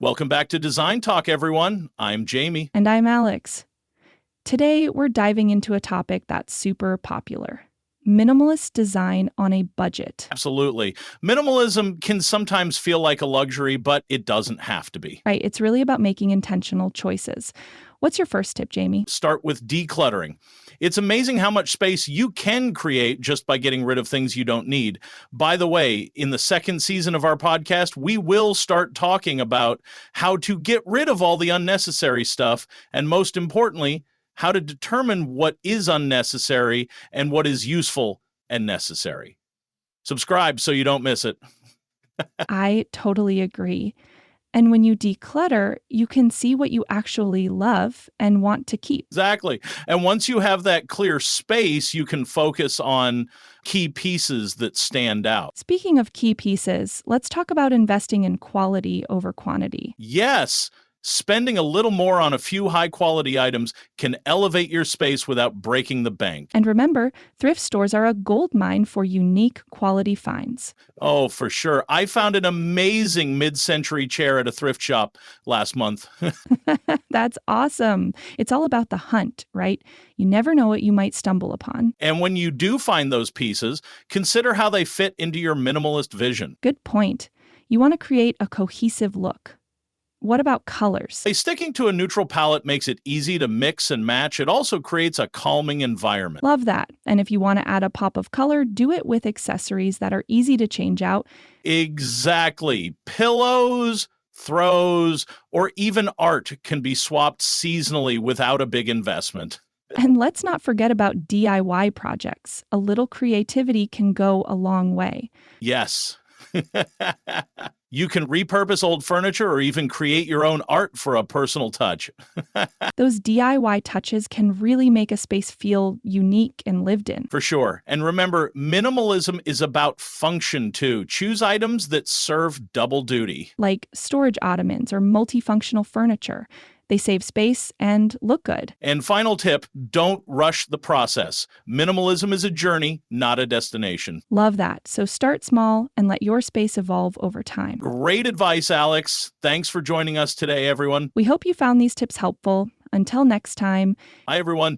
Welcome back to Design Talk, everyone. I'm Jamie. And I'm Alex. Today, we're diving into a topic that's super popular: minimalist design on a budget. Absolutely. Minimalism can sometimes feel like a luxury, but it doesn't have to be. Right, it's really about making intentional choices. What's your first tip, Jamie? Start with decluttering. It's amazing how much space you can create just by getting rid of things you don't need. By the way, in the second season of our podcast, we will start talking about how to get rid of all the unnecessary stuff, and most importantly, how to determine what is unnecessary and what is useful and necessary. Subscribe so you don't miss it. I totally agree. And when you declutter, you can see what you actually love and want to keep. Exactly. And once you have that clear space, you can focus on key pieces that stand out. Speaking of key pieces, let's talk about investing in quality over quantity. Yes, spending a little more on a few high-quality items can elevate your space without breaking the bank. And remember, thrift stores are a goldmine for unique quality finds. Oh, for sure. I found an amazing mid-century chair at a thrift shop last month. That's awesome. It's all about the hunt, right? You never know what you might stumble upon. And when you do find those pieces, consider how they fit into your minimalist vision. Good point. You want to create a cohesive look. What about colors? Sticking to a neutral palette makes it easy to mix and match. It also creates a calming environment. Love that. And if you want to add a pop of color, do it with accessories that are easy to change out. Exactly. Pillows, throws, or even art can be swapped seasonally without a big investment. And let's not forget about DIY projects. A little creativity can go a long way. Yes. You can repurpose old furniture or even create your own art for a personal touch. Those DIY touches can really make a space feel unique and lived in. For sure. And remember, minimalism is about function too. Choose items that serve double duty. Like storage ottomans or multifunctional furniture. They save space and look good. And final tip, don't rush the process. Minimalism is a journey, not a destination. Love that. So start small and let your space evolve over time. Great advice, Alex. Thanks for joining us today, everyone. We hope you found these tips helpful. Until next time. Hi, everyone.